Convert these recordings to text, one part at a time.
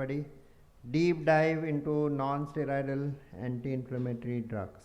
everybody. Deep dive into non-steroidal anti-inflammatory drugs.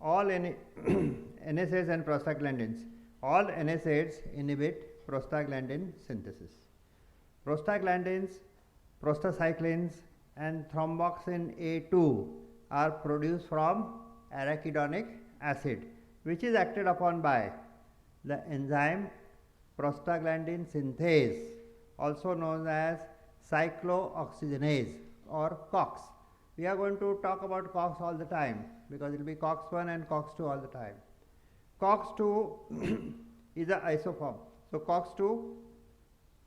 All NSAIDs and prostaglandins. All NSAIDs inhibit prostaglandin synthesis. Prostaglandins, prostacyclins and thromboxane A2 are produced from arachidonic acid, which is acted upon by the enzyme prostaglandin synthase, also known as cyclooxygenase or COX. We are going to talk about COX all the time because it will be COX-1 and COX-2 all the time. COX-2 is an isoform. So COX-2,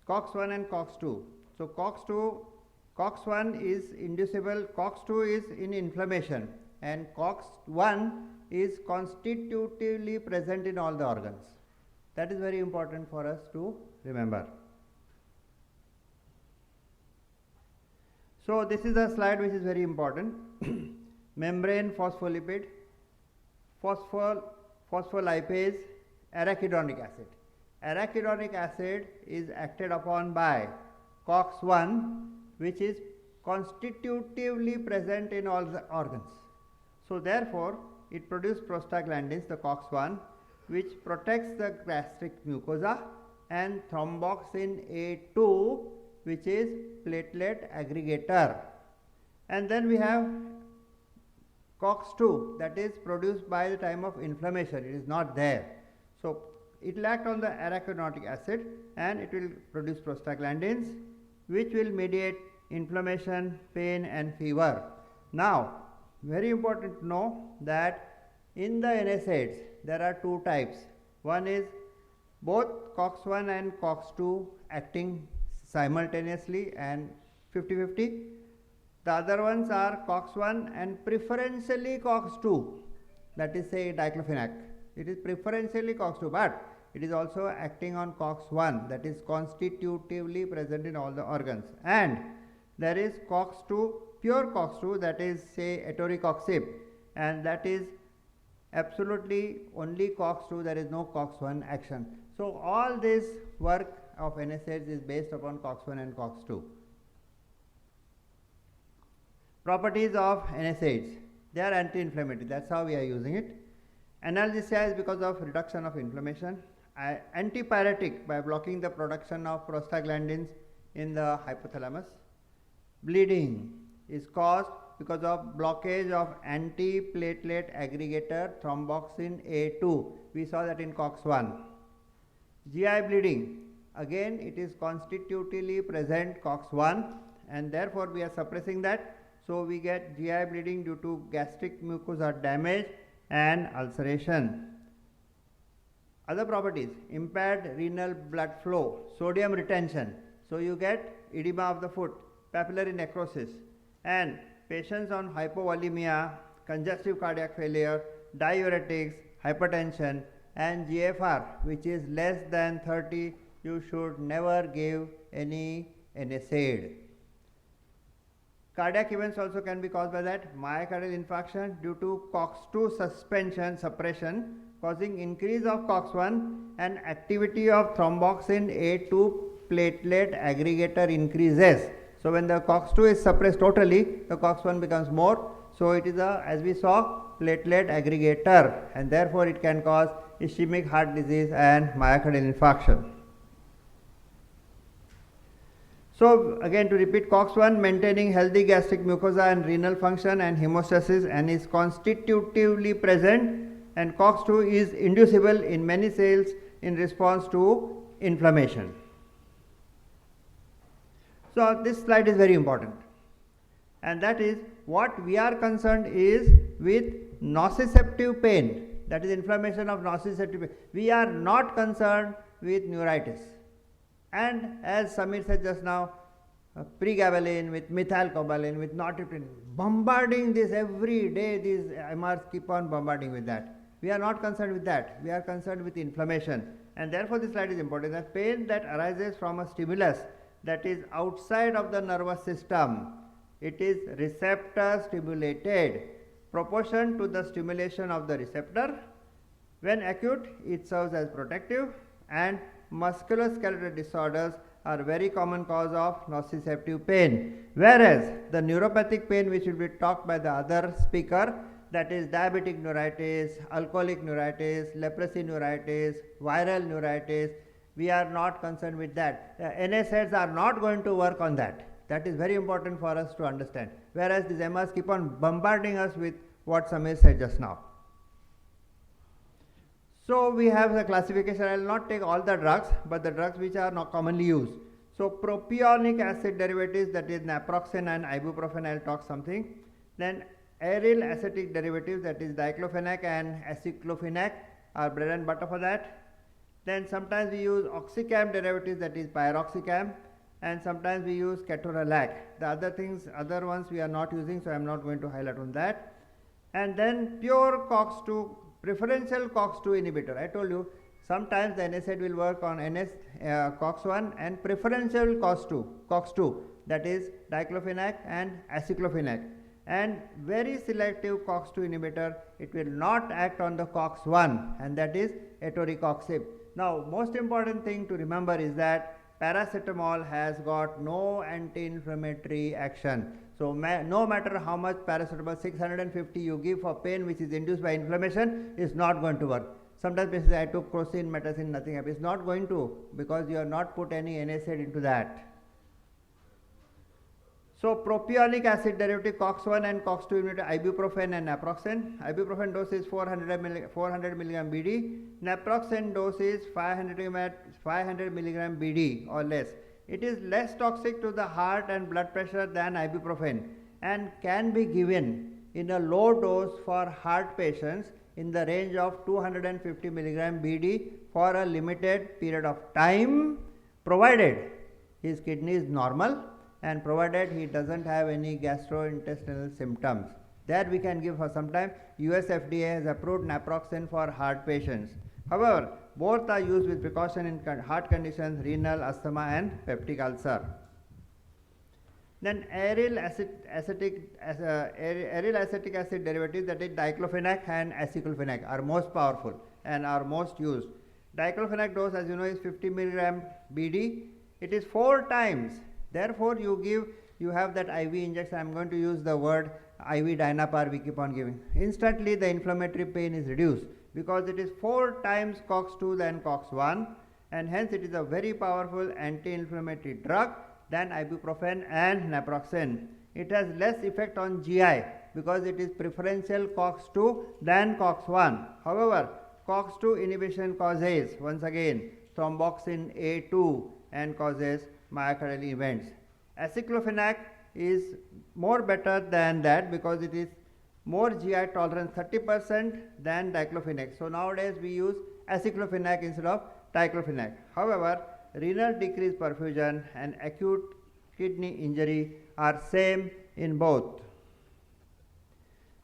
COX-1 and COX-2. So COX-1 is inducible, COX-2 is in inflammation, and COX-1 is constitutively present in all the organs. That is very important for us to remember. So this is a slide which is very important. Membrane phospholipid, phospholipase, arachidonic acid. Arachidonic acid is acted upon by COX-1, which is constitutively present in all the organs. So therefore, it produces prostaglandins, the COX-1, which protects the gastric mucosa, and thromboxane A2, which is platelet aggregator. And then we have COX-2, that is produced by the time of inflammation. It is not there. So it will act on the arachidonic acid and it will produce prostaglandins, which will mediate inflammation, pain and fever. Now, very important to know that in the NSAIDs there are two types. One is both COX-1 and COX-2 acting simultaneously and 50-50. The other ones are COX-1 and preferentially COX-2, that is say diclofenac. It is preferentially COX-2, but it is also acting on COX-1, that is constitutively present in all the organs. And there is COX-2, pure COX-2, that is say etoricoxib, and that is absolutely only COX-2, there is no COX-1 action. So all this work of NSAIDs is based upon COX-1 and COX-2. Properties of NSAIDs. They are anti-inflammatory, that's how we are using it. Analgesia is because of reduction of inflammation. Antipyretic by blocking the production of prostaglandins in the hypothalamus. Bleeding is caused because of blockage of antiplatelet aggregator thromboxane A2. We saw that in COX-1. GI bleeding, again it is constitutively present COX-1 and therefore we are suppressing that. So we get GI bleeding due to gastric mucosa damage and ulceration. Other properties, impaired renal blood flow, sodium retention. So you get edema of the foot, papillary necrosis, and patients on hypovolemia, congestive cardiac failure, diuretics, hypertension, and GFR, which is less than 30, you should never give any NSAID. Cardiac events also can be caused by that. Myocardial infarction due to COX-2 suppression causing increase of COX-1 and activity of thromboxane A2 platelet aggregator increases. So when the COX-2 is suppressed totally, the COX-1 becomes more. So it is a, as we saw, platelet aggregator, and therefore it can cause ischemic heart disease and myocardial infarction. So again to repeat, COX-1 maintaining healthy gastric mucosa and renal function and hemostasis and is constitutively present, and COX-2 is inducible in many cells in response to inflammation. So this slide is very important, and that is what we are concerned is with nociceptive pain, that is inflammation of nociceptive pain. We are not concerned with neuritis. And as Samir said just now, pregabalin with methylcobalamin with nortriptyline, bombarding this every day, these MRs keep on bombarding with that. We are not concerned with that. We are concerned with inflammation, and therefore this slide is important. That pain that arises from a stimulus that is outside of the nervous system, it is receptor stimulated, proportion to the stimulation of the receptor. When acute, it serves as protective, and musculoskeletal disorders are very common cause of nociceptive pain, whereas the neuropathic pain which will be talked by the other speaker, that is diabetic neuritis, alcoholic neuritis, leprosy neuritis, viral neuritis, we are not concerned with that. NSAIDs are not going to work on that. That is very important for us to understand, whereas these MRs keep on bombarding us with what Samir said just now. So we have the classification. I will not take all the drugs, but the drugs which are not commonly used. So propionic acid derivatives, that is naproxen and ibuprofen, I will talk something. Then aryl acetic derivatives, that is diclofenac and aceclofenac, are bread and butter for that. Then sometimes we use oxycam derivatives, that is pyroxicam, and sometimes we use ketorolac. The other ones we are not using, so I am not going to highlight on that. And then pure COX-2, preferential COX-2 inhibitor. I told you sometimes the NSAID will work on COX-1 and preferential COX-2, that is diclofenac and aceclofenac. And very selective COX-2 inhibitor, it will not act on the COX-1, and that is etoricoxib. Now, most important thing to remember is that paracetamol has got no anti-inflammatory action. So no matter how much paracetamol 650 you give for pain which is induced by inflammation, is not going to work. Sometimes people say I took crocin, metacin, nothing happens. It's not going to, because you have not put any NSAID into that. So propionic acid derivative COX-1 and COX-2 inhibitor, ibuprofen and naproxen. Ibuprofen dose is 400 mg BD. Naproxen dose is 500 mg BD or less. It is less toxic to the heart and blood pressure than ibuprofen and can be given in a low dose for heart patients in the range of 250 mg BD for a limited period of time, provided his kidney is normal and provided he doesn't have any gastrointestinal symptoms. That we can give for some time. US FDA has approved naproxen for heart patients. However, both are used with precaution in heart conditions, renal, asthma and peptic ulcer. Then aryl acetic acid derivatives, that is diclofenac and aceclofenac, are most powerful and are most used. Diclofenac dose, as you know, is 50 mg BD. It is 4 times. Therefore, you have that IV injection. I am going to use the word IV Dynapar we keep on giving. Instantly the inflammatory pain is reduced because it is 4 times COX-2 than COX-1, and hence it is a very powerful anti-inflammatory drug than ibuprofen and naproxen. It has less effect on GI because it is preferential COX-2 than COX-1. However, COX-2 inhibition causes, once again, thromboxane A2 and causes myocardial events. Aceclofenac is more better than that because it is more GI tolerance, 30% than diclofenac. So nowadays we use aceclofenac instead of diclofenac. However, renal decreased perfusion and acute kidney injury are same in both.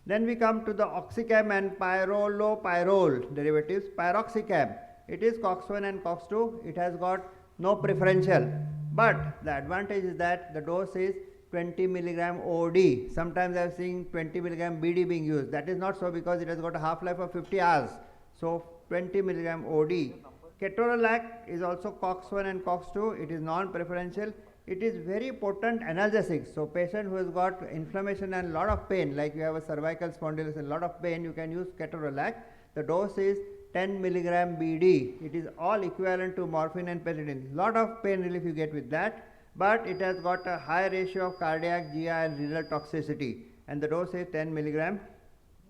Then we come to the oxycam and pyrrolopyrrole derivatives. Pyroxicam, it is COX-1 and COX-2. It has got no preferential, but the advantage is that the dose is 20 mg OD. Sometimes I have seen 20 mg BD being used. That is not so because it has got a half-life of 50 hours. So 20 mg OD. Ketorolac is also COX-1 and COX-2. It is non-preferential. It is very potent analgesic. So patient who has got inflammation and lot of pain, like you have a cervical spondylosis and lot of pain, you can use ketorolac. The dose is 10 mg BD. It is all equivalent to morphine and pethidine. Lot of pain relief you get with that, but it has got a high ratio of cardiac, GI and renal toxicity, and the dose is 10 mg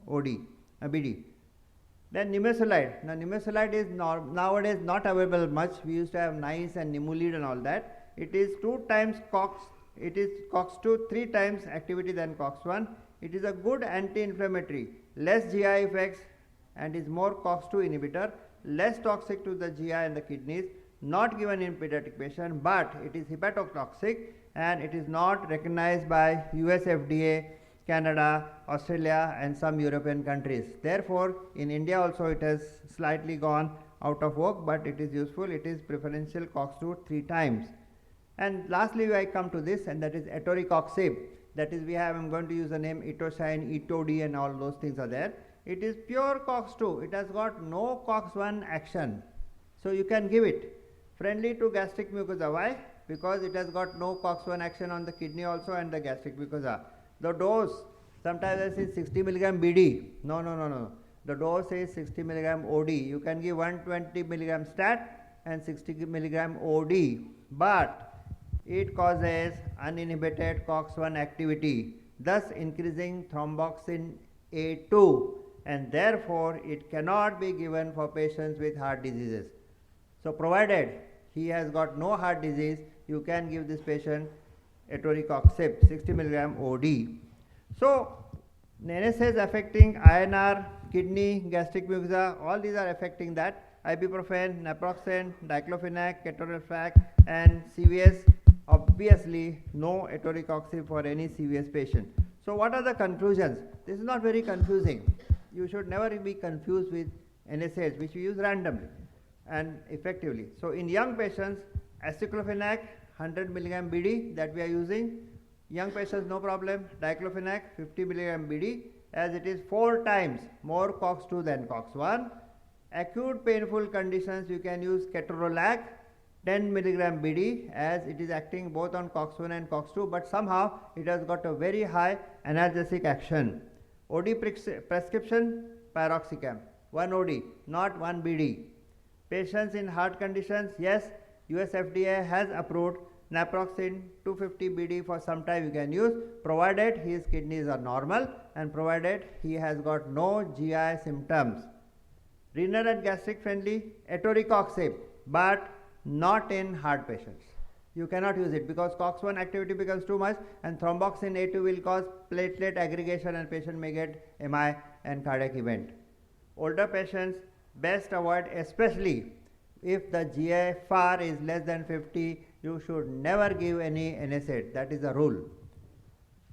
BD. Then nimesulide. Now nimesulide is nowadays not available much. We used to have NICE and Nimulid and all that. It is 2 times it is COX-2 3 times activity than COX-1. It is a good anti-inflammatory, less GI effects, and is more COX-2 inhibitor, less toxic to the GI and the kidneys, not given in pediatric patient, but it is hepatotoxic and it is not recognized by US FDA, Canada, Australia and some European countries. Therefore, in India also it has slightly gone out of vogue, but it is useful. It is preferential COX-2 3 times. And lastly I come to this, and that is etoricoxib. That is, I am going to use the name etoshine, etod and all those things are there. It is pure COX-2. It has got no COX-1 action. So you can give it. friendly to gastric mucosa. Why? Because it has got no COX-1 action on the kidney also and the gastric mucosa. The dose, sometimes I say 60 milligram BD. No. The dose is 60 milligram OD. You can give 120 milligram stat and 60 milligram OD, but it causes uninhibited COX-1 activity, thus increasing thromboxane A2, and therefore it cannot be given for patients with heart diseases. So provided he has got no heart disease, you can give this patient etoricoxib 60 milligram OD. So NSAIDs affecting INR, kidney, gastric mucosa, all these are affecting that. Ibuprofen, naproxen, diclofenac, ketorolac, and CVS. Obviously no etoricoxib for any CVS patient. So what are the conclusions? This is not very confusing. You should never be confused with NSAIDs, which we use randomly and effectively. So in young patients, aceclofenac 100 milligram BD that we are using. Young patients no problem. Diclofenac 50 milligram BD, as it is 4 times more COX-2 than COX-1. Acute painful conditions, you can use ketorolac 10 milligram BD, as it is acting both on COX-1 and COX-2, but somehow it has got a very high analgesic action. OD prescription, piroxicam, 1 OD, not 1 BD. Patients in heart conditions, yes, US FDA has approved naproxen 250 BD for some time you can use, provided his kidneys are normal and provided he has got no GI symptoms. Renal and gastric friendly, etoricoxib, but not in heart patients. You cannot use it because COX-1 activity becomes too much and thromboxane A2 will cause platelet aggregation and patient may get MI and cardiac event. Older patients, best avoid, especially if the GFR is less than 50, you should never give any NSAID. That is a rule.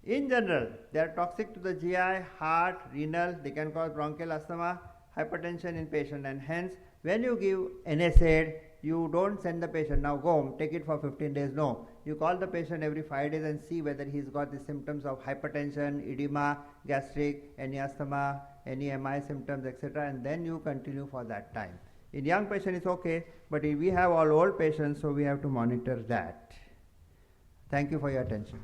In general, they are toxic to the GI, heart, renal, they can cause bronchial asthma, hypertension in patient, and hence when you give NSAID, you don't send the patient, now go home, take it for 15 days. No, you call the patient every 5 days and see whether he's got the symptoms of hypertension, edema, gastric, any asthma, any MI symptoms, etc., and then you continue for that time. In young patient it's okay, but if we have all old patients, so we have to monitor that. Thank you for your attention.